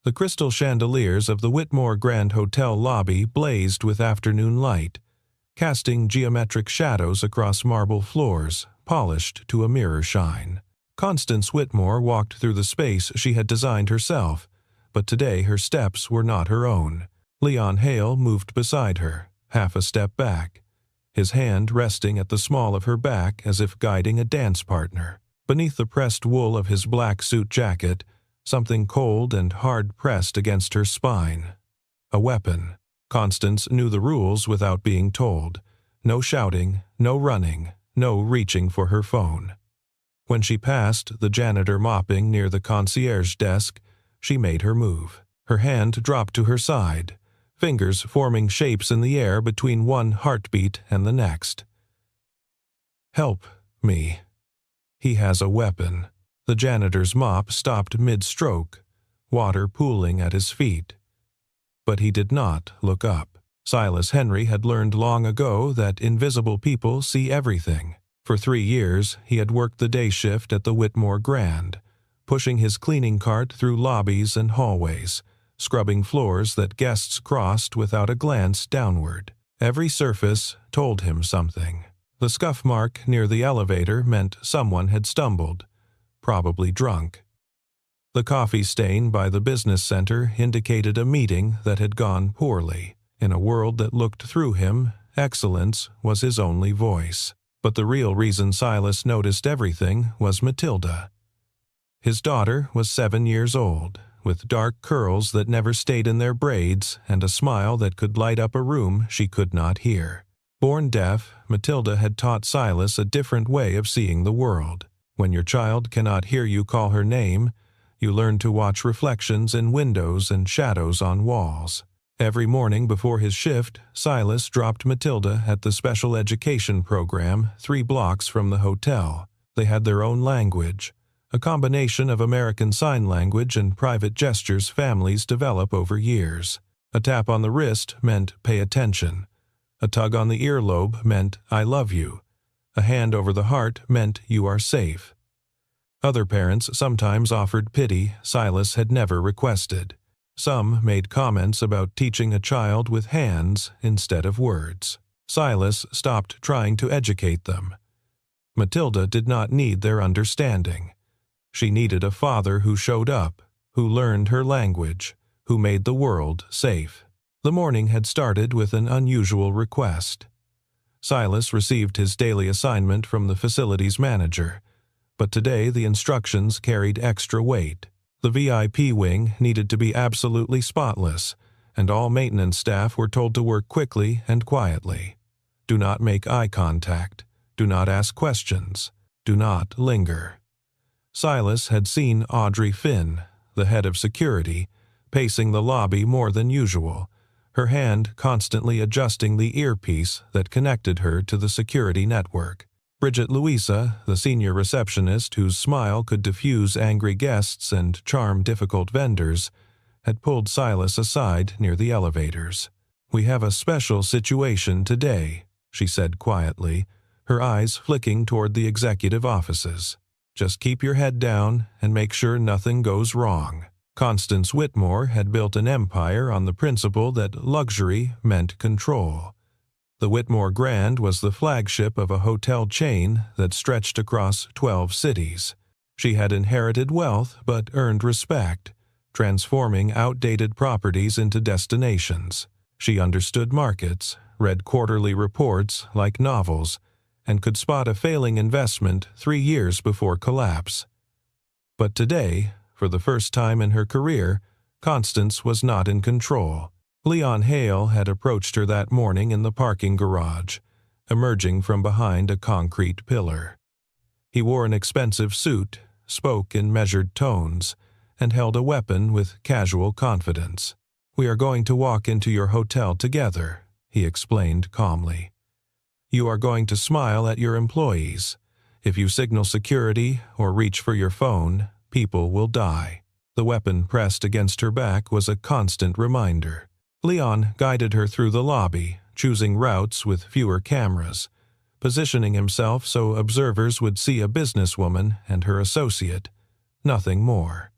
The crystal chandeliers of the Whitmore Grand Hotel lobby blazed with afternoon light, casting geometric shadows across marble floors, polished to a mirror shine. Constance Whitmore walked through the space she had designed herself, but today her steps were not her own. Leon Hale moved beside her, half a step back, his hand resting at the small of her back as if guiding a dance partner. Beneath the pressed wool of his black suit jacket, something cold and hard pressed against her spine. A weapon. Constance knew the rules without being told. No shouting, no running, no reaching for her phone. When she passed the janitor mopping near the concierge desk, she made her move. Her hand dropped to her side, fingers forming shapes in the air between one heartbeat and the next. "Help me. He has a weapon." The janitor's mop stopped mid-stroke, water pooling at his feet. But he did not look up. Silas Henry had learned long ago that invisible people see everything. For 3 years, he had worked the day shift at the Whitmore Grand, pushing his cleaning cart through lobbies and hallways, scrubbing floors that guests crossed without a glance downward. Every surface told him something. The scuff mark near the elevator meant someone had stumbled, probably drunk. The coffee stain by the business center indicated a meeting that had gone poorly. In a world that looked through him, excellence was his only voice. But the real reason Silas noticed everything was Matilda. His daughter was 7 years old, with dark curls that never stayed in their braids and a smile that could light up a room she could not hear. Born deaf, Matilda had taught Silas a different way of seeing the world. When your child cannot hear you call her name, you learn to watch reflections in windows and shadows on walls. Every morning before his shift, Silas dropped Matilda at the special education program 3 blocks from the hotel. They had their own language, a combination of American Sign Language and private gestures families develop over years. A tap on the wrist meant pay attention. A tug on the earlobe meant I love you. A hand over the heart meant you are safe. Other parents sometimes offered pity Silas had never requested. Some made comments about teaching a child with hands instead of words. Silas stopped trying to educate them. Matilda did not need their understanding. She needed a father who showed up, who learned her language, who made the world safe. The morning had started with an unusual request. Silas received his daily assignment from the facilities manager, but today the instructions carried extra weight. The VIP wing needed to be absolutely spotless, and all maintenance staff were told to work quickly and quietly. Do not make eye contact. Do not ask questions. Do not linger. Silas had seen Audrey Finn, the head of security, pacing the lobby more than usual, her hand constantly adjusting the earpiece that connected her to the security network. Bridget Louisa, the senior receptionist whose smile could diffuse angry guests and charm difficult vendors, had pulled Silas aside near the elevators. "We have a special situation today," she said quietly, her eyes flicking toward the executive offices. "Just keep your head down and make sure nothing goes wrong." Constance Whitmore had built an empire on the principle that luxury meant control. The Whitmore Grand was the flagship of a hotel chain that stretched across 12 cities. She had inherited wealth but earned respect, transforming outdated properties into destinations. She understood markets, read quarterly reports like novels, and could spot a failing investment 3 years before collapse. But today, for the first time in her career, Constance was not in control. Leon Hale had approached her that morning in the parking garage, emerging from behind a concrete pillar. He wore an expensive suit, spoke in measured tones, and held a weapon with casual confidence. "We are going to walk into your hotel together," he explained calmly. "You are going to smile at your employees. If you signal security or reach for your phone, people will die." The weapon pressed against her back was a constant reminder. Leon guided her through the lobby, choosing routes with fewer cameras, positioning himself so observers would see a businesswoman and her associate, nothing more.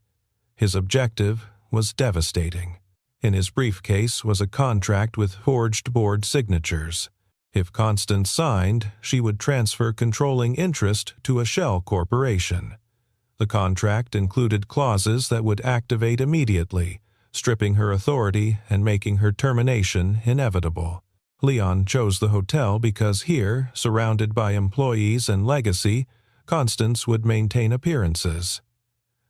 His objective was devastating. In his briefcase was a contract with forged board signatures. If Constance signed, she would transfer controlling interest to a shell corporation. The contract included clauses that would activate immediately, stripping her authority and making her termination inevitable. Leon chose the hotel because here, surrounded by employees and legacy, Constance would maintain appearances.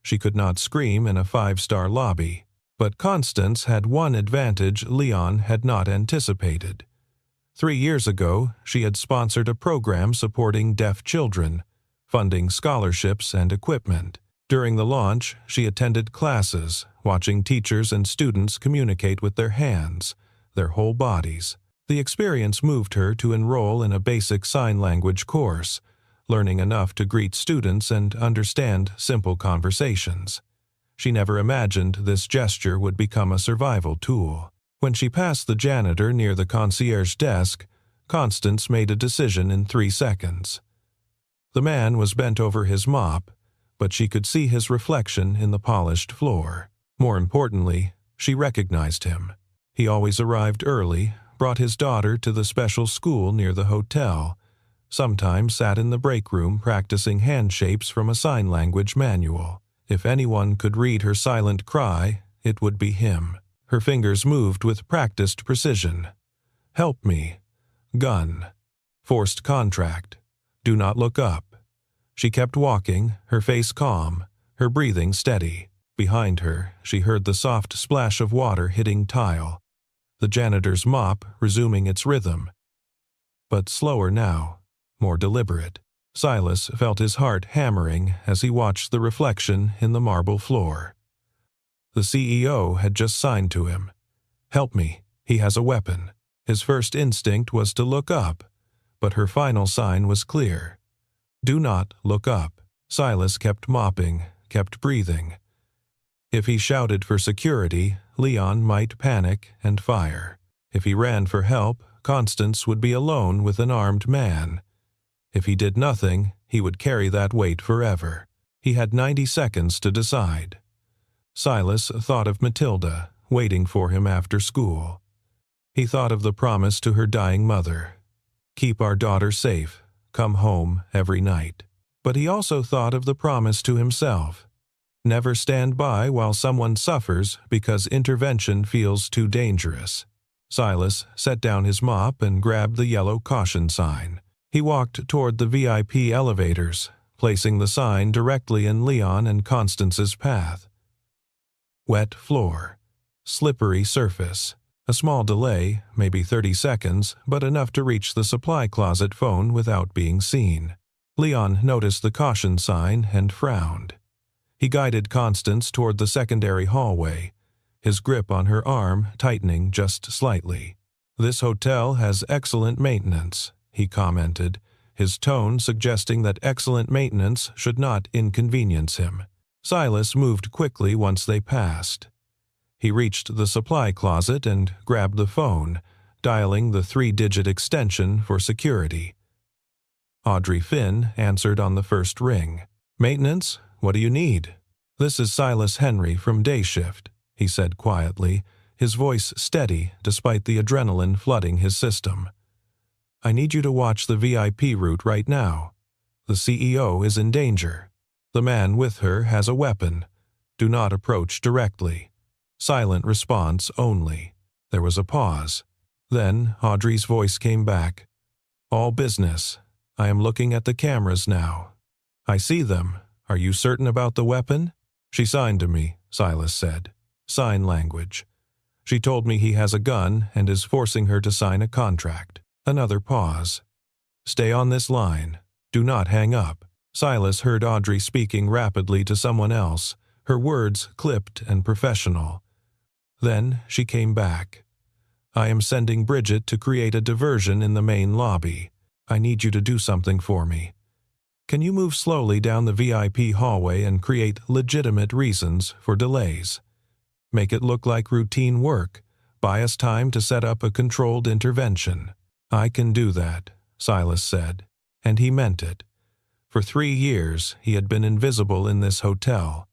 She could not scream in a five-star lobby, but Constance had one advantage Leon had not anticipated. 3 years ago, she had sponsored a program supporting deaf children, funding scholarships and equipment. During the launch, she attended classes, watching teachers and students communicate with their hands, their whole bodies. The experience moved her to enroll in a basic sign language course, learning enough to greet students and understand simple conversations. She never imagined this gesture would become a survival tool. When she passed the janitor near the concierge desk, Constance made a decision in 3 seconds. The man was bent over his mop, but she could see his reflection in the polished floor. More importantly, she recognized him. He always arrived early, brought his daughter to the special school near the hotel, sometimes sat in the break room practicing hand shapes from a sign language manual. If anyone could read her silent cry, it would be him. Her fingers moved with practiced precision. Help me. Gun. Forced contract. Do not look up. She kept walking, her face calm, her breathing steady. Behind her, she heard the soft splash of water hitting tile, the janitor's mop resuming its rhythm. But slower now, more deliberate. Silas felt his heart hammering as he watched the reflection in the marble floor. The CEO had just signed to him. Help me, he has a weapon. His first instinct was to look up, but her final sign was clear. Do not look up. Silas kept mopping, kept breathing. If he shouted for security, Leon might panic and fire. If he ran for help, Constance would be alone with an armed man. If he did nothing, he would carry that weight forever. He had 90 seconds to decide. Silas thought of Matilda, waiting for him after school. He thought of the promise to her dying mother. Keep our daughter safe, come home every night. But he also thought of the promise to himself. Never stand by while someone suffers because intervention feels too dangerous. Silas set down his mop and grabbed the yellow caution sign. He walked toward the VIP elevators, placing the sign directly in Leon and Constance's path. Wet floor. Slippery surface. A small delay, maybe 30 seconds, but enough to reach the supply closet phone without being seen. Leon noticed the caution sign and frowned. He guided Constance toward the secondary hallway, his grip on her arm tightening just slightly. This hotel has excellent maintenance, he commented, his tone suggesting that excellent maintenance should not inconvenience him. Silas moved quickly once they passed. He reached the supply closet and grabbed the phone, dialing the 3-digit extension for security. Audrey Finn answered on the first ring. Maintenance? What do you need? This is Silas Henry from Day Shift, he said quietly, his voice steady despite the adrenaline flooding his system. I need you to watch the VIP route right now. The CEO is in danger. The man with her has a weapon. Do not approach directly. Silent response only. There was a pause. Then Audrey's voice came back. All business. I am looking at the cameras now. I see them. Are you certain about the weapon? She signed to me, Silas said. Sign language. She told me he has a gun and is forcing her to sign a contract. Another pause. Stay on this line. Do not hang up. Silas heard Audrey speaking rapidly to someone else, her words clipped and professional. Then she came back. I am sending Bridget to create a diversion in the main lobby. I need you to do something for me. Can you move slowly down the VIP hallway and create legitimate reasons for delays? Make it look like routine work. Buy us time to set up a controlled intervention. I can do that, Silas said, and he meant it. For 3 years, he had been invisible in this hotel.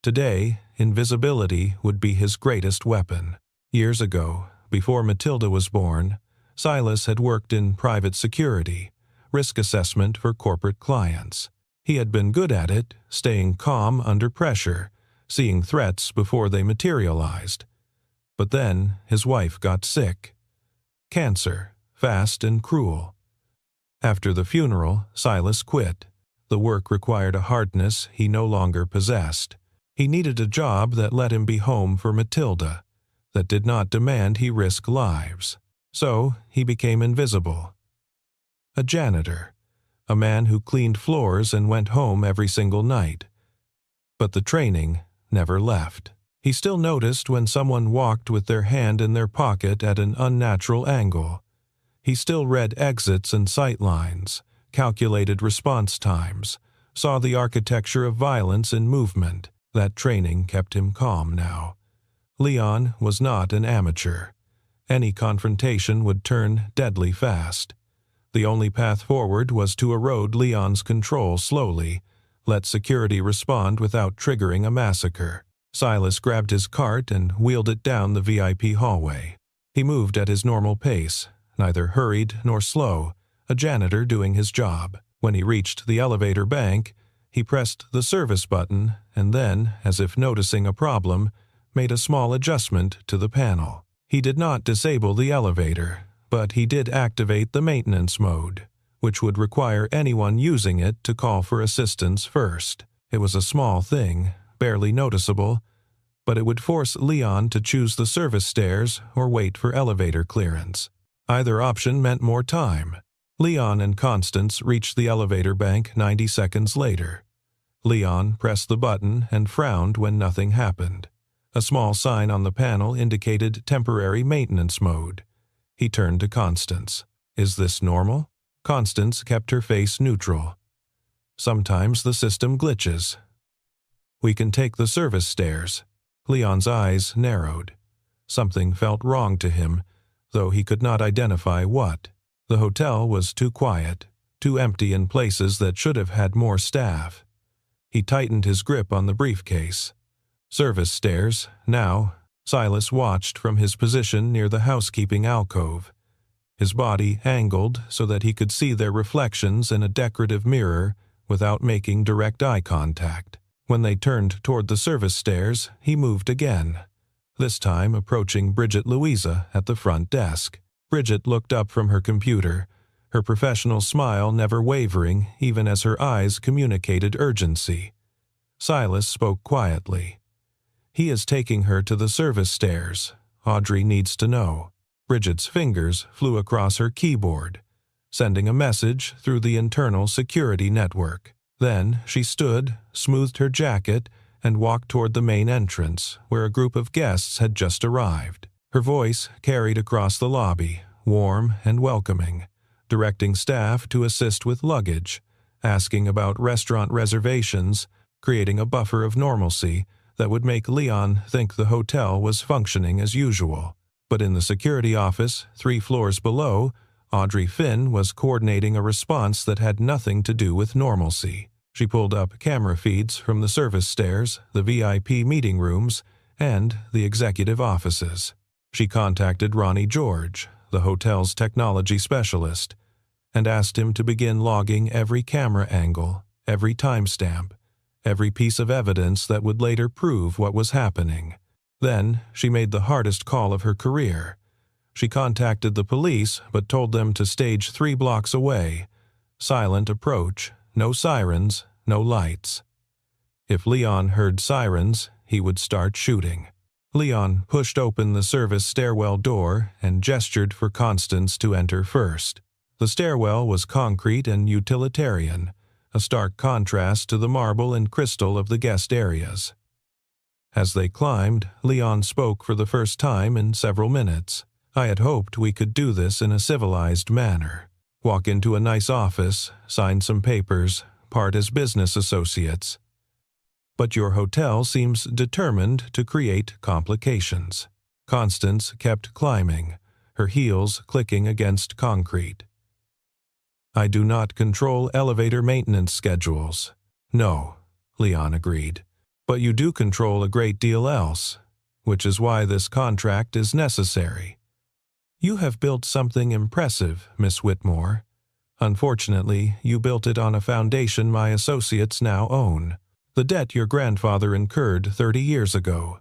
Today, invisibility would be his greatest weapon. Years ago, before Matilda was born, Silas had worked in private security, risk assessment for corporate clients. He had been good at it, staying calm under pressure, seeing threats before they materialized. But then his wife got sick. Cancer, fast and cruel. After the funeral, Silas quit. The work required a hardness he no longer possessed. He needed a job that let him be home for Matilda, that did not demand he risk lives. So he became invisible. A janitor, a man who cleaned floors and went home every single night. But the training never left. He still noticed when someone walked with their hand in their pocket at an unnatural angle. He still read exits and sight lines, calculated response times, saw the architecture of violence in movement. That training kept him calm now. Leon was not an amateur. Any confrontation would turn deadly fast. The only path forward was to erode Leon's control slowly, let security respond without triggering a massacre. Silas grabbed his cart and wheeled it down the VIP hallway. He moved at his normal pace, neither hurried nor slow, a janitor doing his job. When he reached the elevator bank, he pressed the service button and then, as if noticing a problem, made a small adjustment to the panel. He did not disable the elevator, but he did activate the maintenance mode, which would require anyone using it to call for assistance first. It was a small thing, barely noticeable, but it would force Leon to choose the service stairs or wait for elevator clearance. Either option meant more time. Leon and Constance reached the elevator bank 90 seconds later. Leon pressed the button and frowned when nothing happened. A small sign on the panel indicated temporary maintenance mode. He turned to Constance. "Is this normal?" Constance kept her face neutral. "Sometimes the system glitches." "We can take the service stairs." Leon's eyes narrowed. Something felt wrong to him, though he could not identify what. The hotel was too quiet, too empty in places that should have had more staff. He tightened his grip on the briefcase. Service stairs, now. Silas watched from his position near the housekeeping alcove, his body angled so that he could see their reflections in a decorative mirror without making direct eye contact. When they turned toward the service stairs, he moved again, this time approaching Bridget Louisa at the front desk. Bridget looked up from her computer, her professional smile never wavering even as her eyes communicated urgency. Silas spoke quietly. "He is taking her to the service stairs. Audrey needs to know." Bridget's fingers flew across her keyboard, sending a message through the internal security network. Then she stood, smoothed her jacket, and walked toward the main entrance, where a group of guests had just arrived. Her voice carried across the lobby, warm and welcoming, directing staff to assist with luggage, asking about restaurant reservations, creating a buffer of normalcy that would make Leon think the hotel was functioning as usual. But in the security office, 3 floors below, Audrey Finn was coordinating a response that had nothing to do with normalcy. She pulled up camera feeds from the service stairs, the VIP meeting rooms, and the executive offices. She contacted Ronnie George, the hotel's technology specialist, and asked him to begin logging every camera angle, every timestamp, every piece of evidence that would later prove what was happening. Then she made the hardest call of her career. She contacted the police but told them to stage 3 blocks away. Silent approach, no sirens, no lights. If Leon heard sirens, he would start shooting. Leon pushed open the service stairwell door and gestured for Constance to enter first. The stairwell was concrete and utilitarian, a stark contrast to the marble and crystal of the guest areas. As they climbed, Leon spoke for the first time in several minutes. "I had hoped we could do this in a civilized manner. Walk into a nice office, sign some papers, part as business associates. But your hotel seems determined to create complications." Constance kept climbing, her heels clicking against concrete. "I do not control elevator maintenance schedules." "No," Leon agreed. But you do control a great deal else, which is why this contract is necessary. You have built something impressive, Miss Whitmore. Unfortunately, you built it on a foundation my associates now own. The debt your grandfather incurred 30 years ago,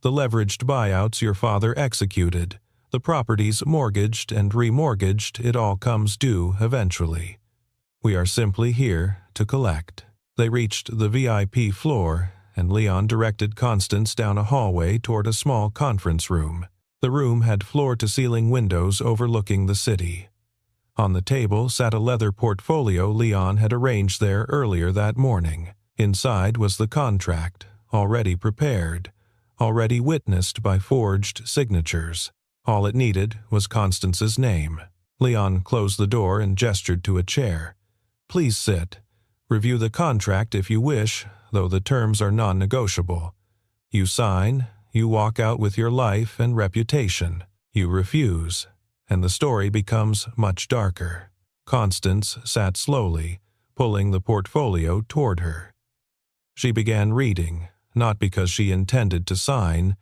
the leveraged buyouts your father executed, the properties mortgaged and remortgaged, it all comes due eventually. We are simply here to collect. They reached the VIP floor, and Leon directed Constance down a hallway toward a small conference room. The room had floor-to-ceiling windows overlooking the city. On the table sat a leather portfolio Leon had arranged there earlier that morning. Inside was the contract, already prepared, already witnessed by forged signatures. All it needed was Constance's name. Leon closed the door and gestured to a chair. "Please sit. Review the contract if you wish, though the terms are non-negotiable. You sign, you walk out with your life and reputation. You refuse, and the story becomes much darker." Constance sat slowly, pulling the portfolio toward her. She began reading, not because she intended to sign,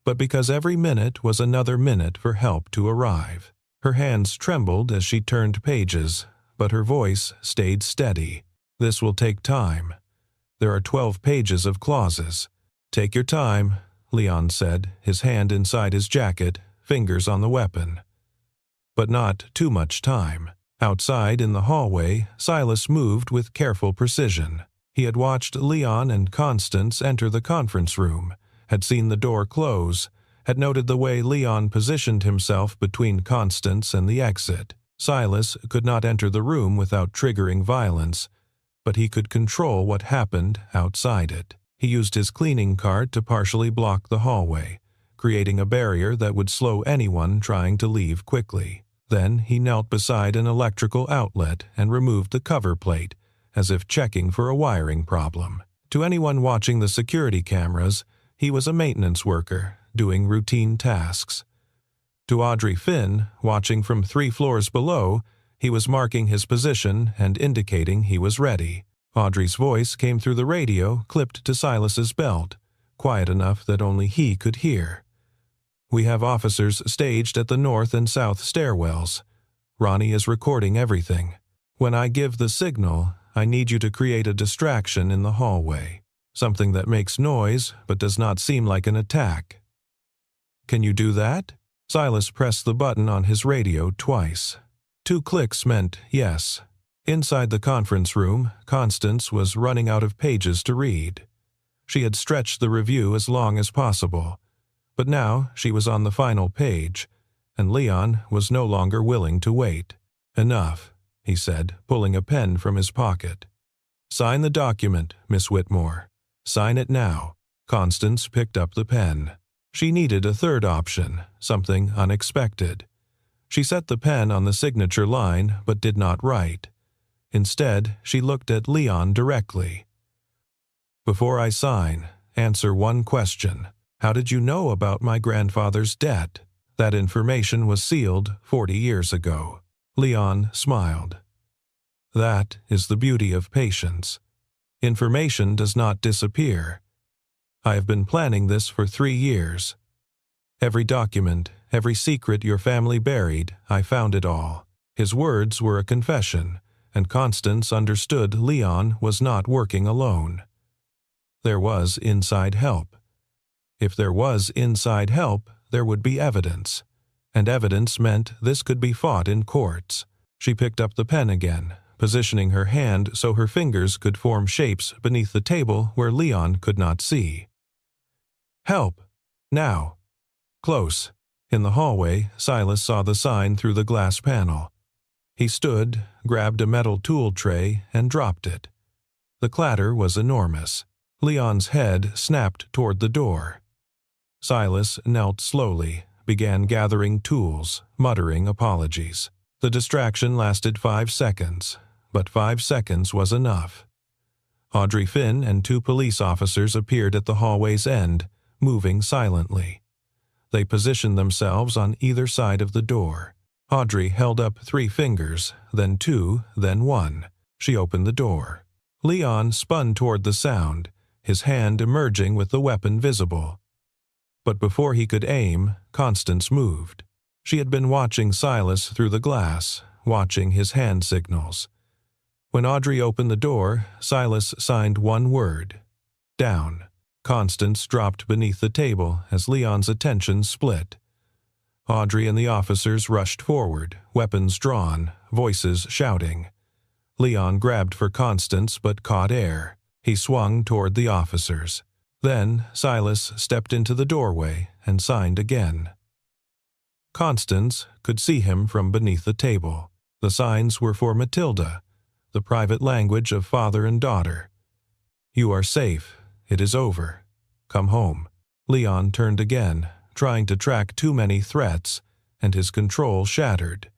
but because every minute was another minute for help to arrive. Her hands trembled as she turned pages, but her voice stayed steady. "This will take time. There are 12 pages of clauses. Take your time," Leon said, his hand inside his jacket, fingers on the weapon. But not too much time. Outside in the hallway, Silas moved with careful precision. He had watched Leon and Constance enter the conference room, had seen the door close, had noted the way Leon positioned himself between Constance and the exit. Silas could not enter the room without triggering violence, but he could control what happened outside it. He used his cleaning cart to partially block the hallway, creating a barrier that would slow anyone trying to leave quickly. Then he knelt beside an electrical outlet and removed the cover plate, as if checking for a wiring problem. To anyone watching the security cameras, he was a maintenance worker, doing routine tasks. To Audrey Finn, watching from 3 floors below, he was marking his position and indicating he was ready. Audrey's voice came through the radio, clipped to Silas's belt, quiet enough that only he could hear. "We have officers staged at the north and south stairwells. Ronnie is recording everything. When I give the signal, I need you to create a distraction in the hallway. Something that makes noise but does not seem like an attack. Can you do that?" Silas pressed the button on his radio twice. 2 clicks meant yes. Inside the conference room, Constance was running out of pages to read. She had stretched the review as long as possible, but now she was on the final page, and Leon was no longer willing to wait. "Enough," he said, pulling a pen from his pocket. "Sign the document, Miss Whitmore. Sign it now." Constance picked up the pen. She needed a third option, something unexpected. She set the pen on the signature line but did not write. Instead, she looked at Leon directly. "Before I sign, answer one question. How did you know about my grandfather's debt? That information was sealed 40 years ago." Leon smiled. "That is the beauty of patience. Information does not disappear. I have been planning this for 3 years. Every document, every secret your family buried, I found it all." His words were a confession, and Constance understood Leon was not working alone. There was inside help. If there was inside help, there would be evidence, and evidence meant this could be fought in courts. She picked up the pen again, positioning her hand so her fingers could form shapes beneath the table where Leon could not see. "Help! Now!" Close. In the hallway, Silas saw the sign through the glass panel. He stood, grabbed a metal tool tray, and dropped it. The clatter was enormous. Leon's head snapped toward the door. Silas knelt slowly, began gathering tools, muttering apologies. The distraction lasted 5 seconds, but 5 seconds was enough. Audrey Finn and 2 police officers appeared at the hallway's end, moving silently. They positioned themselves on either side of the door. Audrey held up 3 fingers, then 2, then 1. She opened the door. Leon spun toward the sound, his hand emerging with the weapon visible. But before he could aim, Constance moved. She had been watching Silas through the glass, watching his hand signals. When Audrey opened the door, Silas signed one word: down. Constance dropped beneath the table as Leon's attention split. Audrey and the officers rushed forward, weapons drawn, voices shouting. Leon grabbed for Constance but caught air. He swung toward the officers. Then Silas stepped into the doorway and signed again. Constance could see him from beneath the table. The signs were for Matilda, the private language of father and daughter. You are safe. It is over. Come home. Leon turned again, trying to track too many threats, and his control shattered.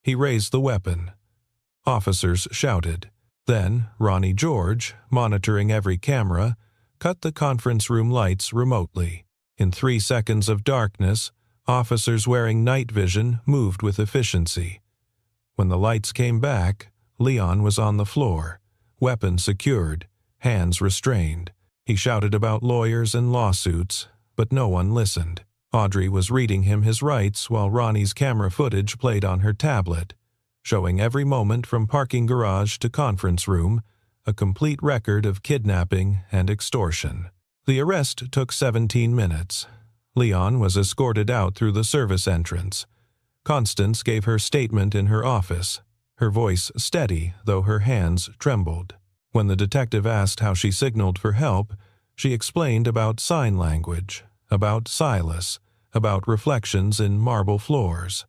He raised the weapon. Officers shouted. Then Ronnie George, monitoring every camera, cut the conference room lights remotely. In 3 seconds of darkness, officers wearing night vision moved with efficiency. When the lights came back, Leon was on the floor, weapon secured, hands restrained. He shouted about lawyers and lawsuits, but no one listened. Audrey was reading him his rights while Ronnie's camera footage played on her tablet, showing every moment from parking garage to conference room, a complete record of kidnapping and extortion. The arrest took 17 minutes. Leon was escorted out through the service entrance. Constance gave her statement in her office, her voice steady though her hands trembled. When the detective asked how she signaled for help, she explained about sign language, about Silas, about reflections in marble floors.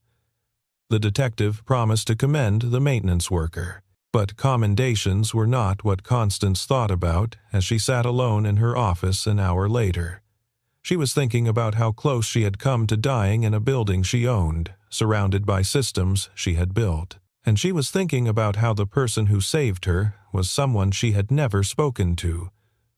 The detective promised to commend the maintenance worker, but commendations were not what Constance thought about as she sat alone in her office an hour later. She was thinking about how close she had come to dying in a building she owned, surrounded by systems she had built. And she was thinking about how the person who saved her was someone she had never spoken to,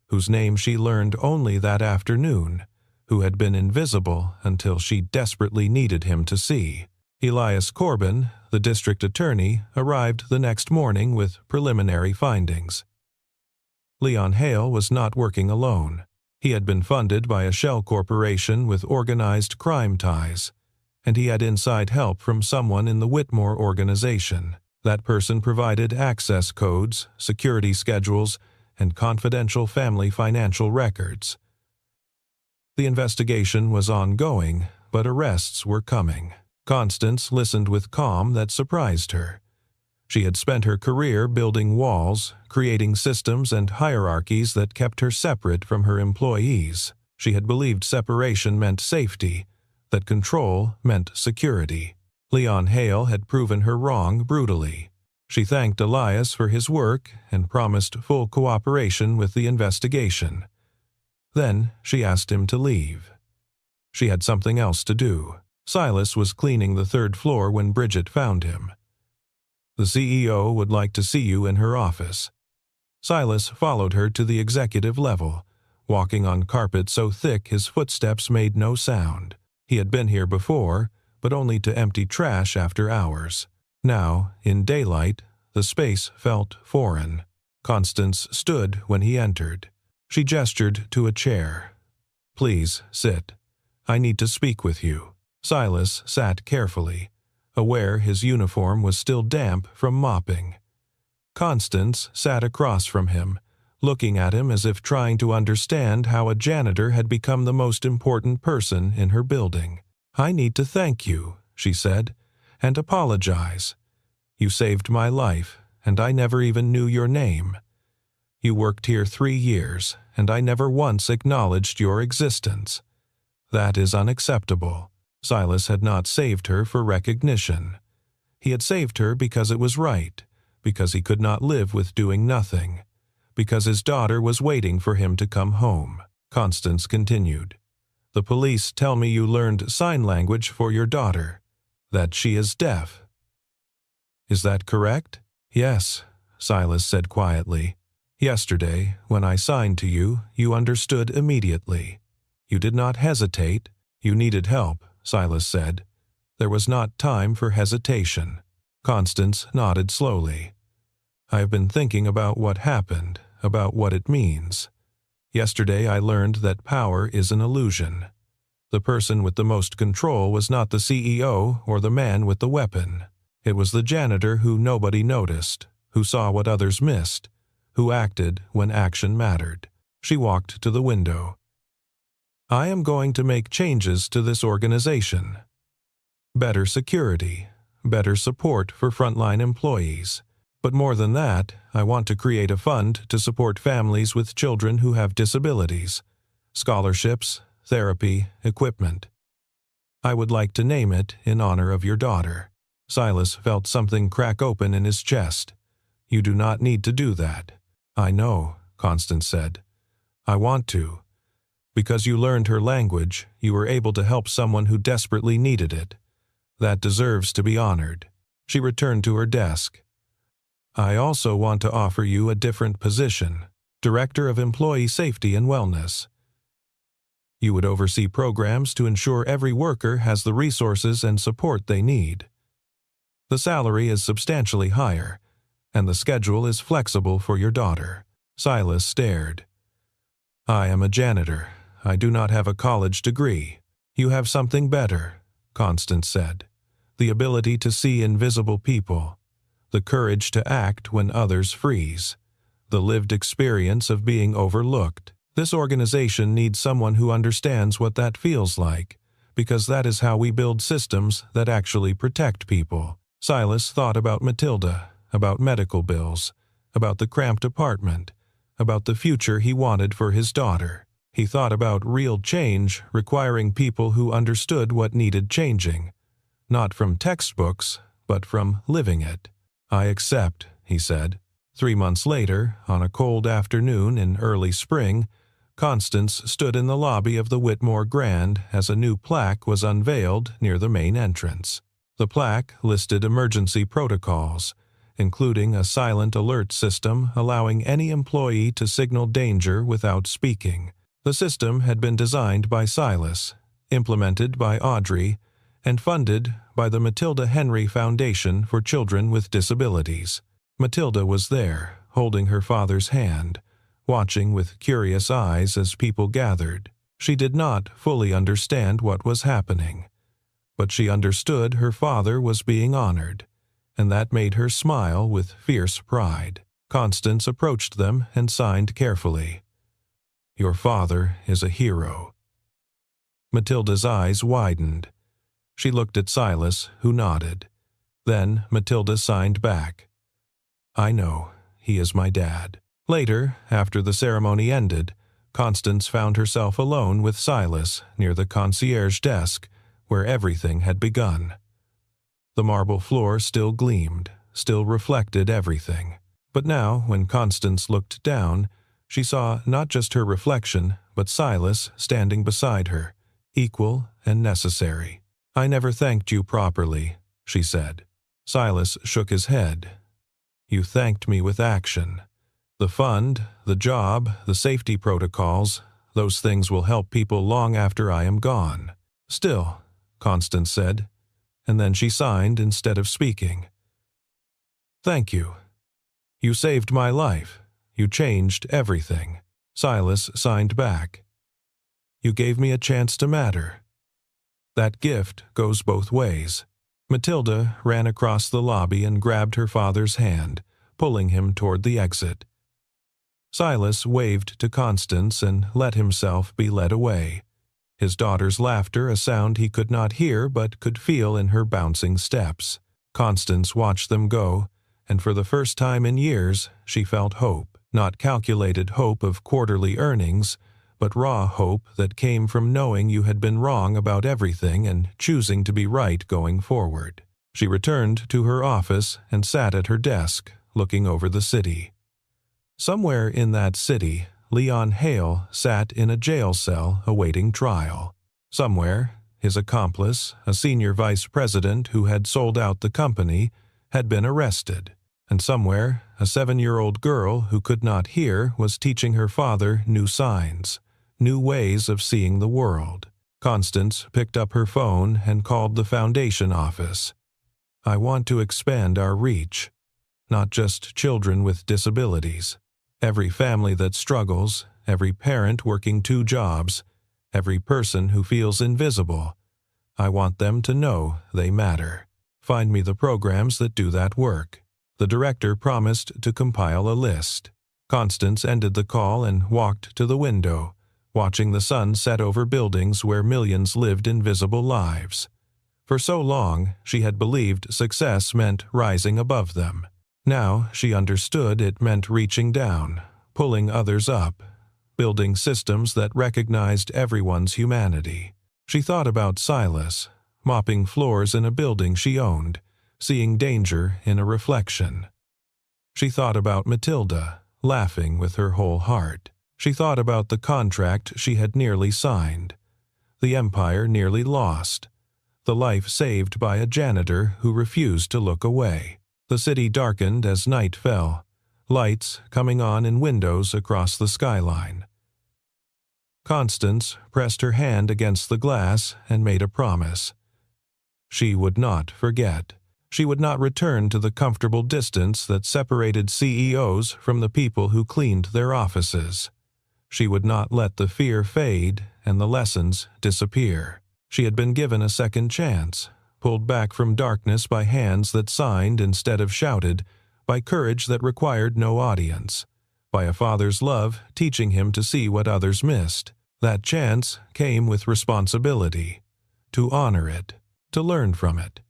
whose name she learned only that afternoon, who had been invisible until she desperately needed him to see. Elias Corbin, the district attorney, arrived the next morning with preliminary findings. Leon Hale was not working alone. He had been funded by a shell corporation with organized crime ties, and he had inside help from someone in the Whitmore organization. That person provided access codes, security schedules, and confidential family financial records. The investigation was ongoing, but arrests were coming. Constance listened with calm that surprised her. She had spent her career building walls, creating systems and hierarchies that kept her separate from her employees. She had believed separation meant safety, that control meant security. Leon Hale had proven her wrong brutally. She thanked Elias for his work and promised full cooperation with the investigation. Then she asked him to leave. She had something else to do. Silas was cleaning the 3rd floor when Bridget found him. The CEO would like to see you in her office. Silas followed her to the executive level, walking on carpet so thick his footsteps made no sound. He had been here before, but only to empty trash after hours. Now, in daylight, the space felt foreign. Constance stood when he entered. She gestured to a chair. Please, sit. I need to speak with you. Silas sat carefully, aware his uniform was still damp from mopping. Constance sat across from him, looking at him as if trying to understand how a janitor had become the most important person in her building. I need to thank you, she said, and apologize. You saved my life, and I never even knew your name. You worked here 3 years, and I never once acknowledged your existence. That is unacceptable. Silas had not saved her for recognition. He had saved her because it was right, because he could not live with doing nothing, because his daughter was waiting for him to come home. Constance continued. The police tell me you learned sign language for your daughter, that she is deaf. Is that correct? Yes, Silas said quietly. Yesterday, when I signed to you, you understood immediately. You did not hesitate. You needed help, Silas said. There was not time for hesitation. Constance nodded slowly. I have been thinking about what happened, about what it means. Yesterday I learned that power is an illusion. The person with the most control was not the CEO or the man with the weapon. It was the janitor who nobody noticed, who saw what others missed, who acted when action mattered. She walked to the window. I am going to make changes to this organization. Better security, better support for frontline employees. But more than that, I want to create a fund to support families with children who have disabilities, scholarships, therapy, equipment. I would like to name it in honor of your daughter. Silas felt something crack open in his chest. You do not need to do that. I know, Constance said. I want to. Because you learned her language, you were able to help someone who desperately needed it. That deserves to be honored. She returned to her desk. I also want to offer you a different position, Director of Employee Safety and Wellness. You would oversee programs to ensure every worker has the resources and support they need. The salary is substantially higher, and the schedule is flexible for your daughter. Silas stared. I am a janitor. I do not have a college degree. You have something better, Constance said. The ability to see invisible people. The courage to act when others freeze. The lived experience of being overlooked. This organization needs someone who understands what that feels like, because that is how we build systems that actually protect people. Silas thought about Matilda, about medical bills, about the cramped apartment, about the future he wanted for his daughter. He thought about real change requiring people who understood what needed changing, not from textbooks, but from living it. I accept, he said. 3 months later, on a cold afternoon in early spring, Constance stood in the lobby of the Whitmore Grand as a new plaque was unveiled near the main entrance. The plaque listed emergency protocols, including a silent alert system allowing any employee to signal danger without speaking. The system had been designed by Silas, implemented by Audrey, and funded by the Matilda Henry Foundation for Children with Disabilities. Matilda was there, holding her father's hand, watching with curious eyes as people gathered. She did not fully understand what was happening, but she understood her father was being honored, and that made her smile with fierce pride. Constance approached them and signed carefully. Your father is a hero. Matilda's eyes widened. She looked at Silas, who nodded. Then Matilda signed back. I know, he is my dad. Later, after the ceremony ended, Constance found herself alone with Silas near the concierge desk where everything had begun. The marble floor still gleamed, still reflected everything. But now, when Constance looked down, she saw not just her reflection, but Silas standing beside her, equal and necessary. I never thanked you properly, she said. Silas shook his head. You thanked me with action. The fund, the job, the safety protocols, those things will help people long after I am gone. Still, Constance said, and then she signed instead of speaking. Thank you. You saved my life. You changed everything. Silas signed back. You gave me a chance to matter. That gift goes both ways. Matilda ran across the lobby and grabbed her father's hand, pulling him toward the exit. Silas waved to Constance and let himself be led away, his daughter's laughter a sound he could not hear but could feel in her bouncing steps. Constance watched them go, and for the first time in years she felt hope, not calculated hope of quarterly earnings, but raw hope that came from knowing you had been wrong about everything and choosing to be right going forward. She returned to her office and sat at her desk, looking over the city. Somewhere in that city, Leon Hale sat in a jail cell awaiting trial. Somewhere, his accomplice, a senior vice president who had sold out the company, had been arrested. And somewhere, a 7-year-old girl who could not hear was teaching her father new signs, new ways of seeing the world. Constance picked up her phone and called the foundation office. I want to expand our reach, not just children with disabilities. Every family that struggles, every parent working 2 jobs, every person who feels invisible. I want them to know they matter. Find me the programs that do that work." The director promised to compile a list. Constance ended the call and walked to the window, watching the sun set over buildings where millions lived invisible lives. For so long, she had believed success meant rising above them. Now she understood it meant reaching down, pulling others up, building systems that recognized everyone's humanity. She thought about Silas, mopping floors in a building she owned, seeing danger in a reflection. She thought about Matilda, laughing with her whole heart. She thought about the contract she had nearly signed, the empire nearly lost, the life saved by a janitor who refused to look away. The city darkened as night fell, lights coming on in windows across the skyline. Constance pressed her hand against the glass and made a promise. She would not forget. She would not return to the comfortable distance that separated CEOs from the people who cleaned their offices. She would not let the fear fade and the lessons disappear. She had been given a second chance, pulled back from darkness by hands that signed instead of shouted, by courage that required no audience, by a father's love teaching him to see what others missed. That chance came with responsibility, to honor it, to learn from it,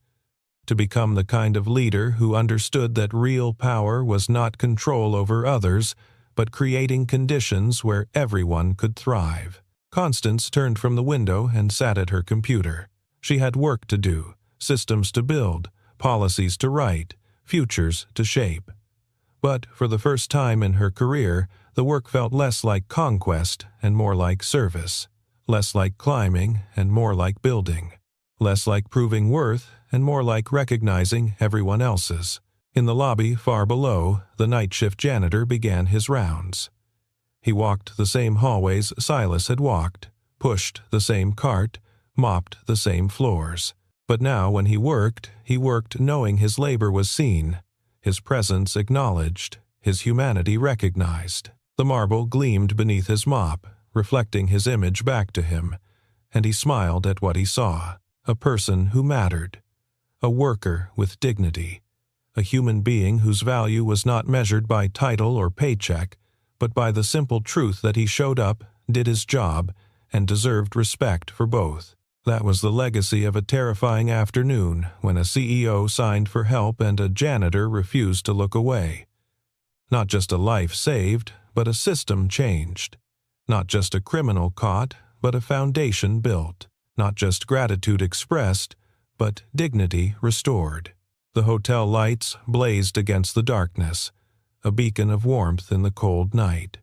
to become the kind of leader who understood that real power was not control over others, but creating conditions where everyone could thrive. Constance turned from the window and sat at her computer. She had work to do, systems to build, policies to write, futures to shape. But for the first time in her career, the work felt less like conquest and more like service, less like climbing and more like building, less like proving worth and more like recognizing everyone else's. In the lobby far below, the night shift janitor began his rounds. He walked the same hallways Silas had walked, pushed the same cart, mopped the same floors. But now when he worked knowing his labor was seen, his presence acknowledged, his humanity recognized. The marble gleamed beneath his mop, reflecting his image back to him, and he smiled at what he saw. A person who mattered, a worker with dignity, a human being whose value was not measured by title or paycheck, but by the simple truth that he showed up, did his job, and deserved respect for both. That was the legacy of a terrifying afternoon when a CEO signed for help and a janitor refused to look away. Not just a life saved, but a system changed. Not just a criminal caught, but a foundation built. Not just gratitude expressed, but dignity restored. The hotel lights blazed against the darkness, a beacon of warmth in the cold night.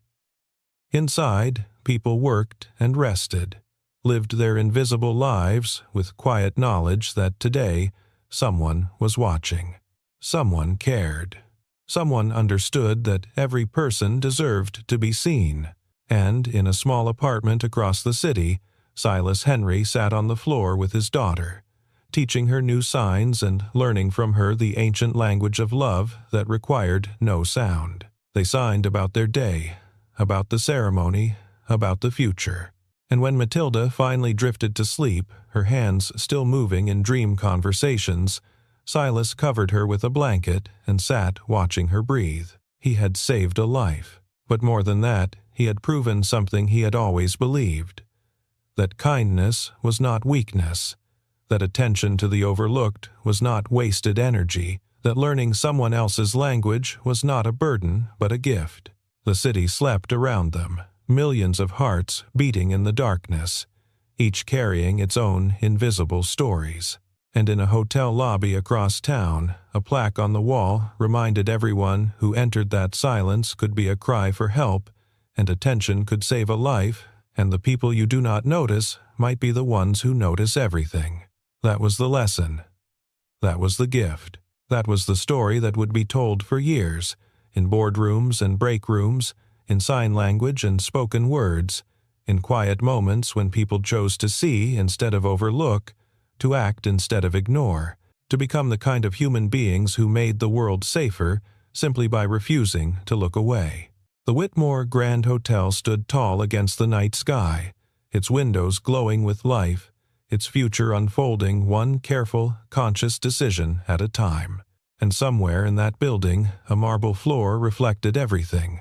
Inside, people worked and rested, lived their invisible lives with quiet knowledge that today someone was watching. Someone cared. Someone understood that every person deserved to be seen. And in a small apartment across the city, Silas Henry sat on the floor with his daughter, teaching her new signs and learning from her the ancient language of love that required no sound. They signed about their day, about the ceremony, about the future. And when Matilda finally drifted to sleep, her hands still moving in dream conversations, Silas covered her with a blanket and sat watching her breathe. He had saved a life. But more than that, he had proven something he had always believed. That kindness was not weakness, that attention to the overlooked was not wasted energy, that learning someone else's language was not a burden but a gift. The city slept around them, millions of hearts beating in the darkness, each carrying its own invisible stories. And in a hotel lobby across town, a plaque on the wall reminded everyone who entered that silence could be a cry for help, and attention could save a life, and the people you do not notice might be the ones who notice everything. That was the lesson. That was the gift. That was the story that would be told for years, in boardrooms and break rooms, in sign language and spoken words, in quiet moments when people chose to see instead of overlook, to act instead of ignore, to become the kind of human beings who made the world safer simply by refusing to look away. The Whitmore Grand Hotel stood tall against the night sky, its windows glowing with life, its future unfolding one careful, conscious decision at a time. And somewhere in that building, a marble floor reflected everything,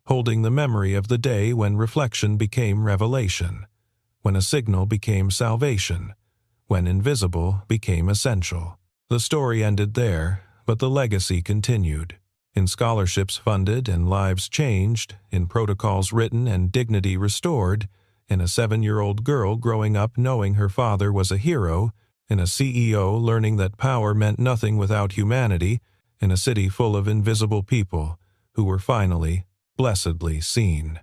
holding the memory of the day when reflection became revelation, when a signal became salvation, when invisible became essential. The story ended there, but the legacy continued. In scholarships funded and lives changed, in protocols written and dignity restored, in a 7-year-old girl growing up knowing her father was a hero, in a CEO learning that power meant nothing without humanity, in a city full of invisible people who were finally, blessedly seen.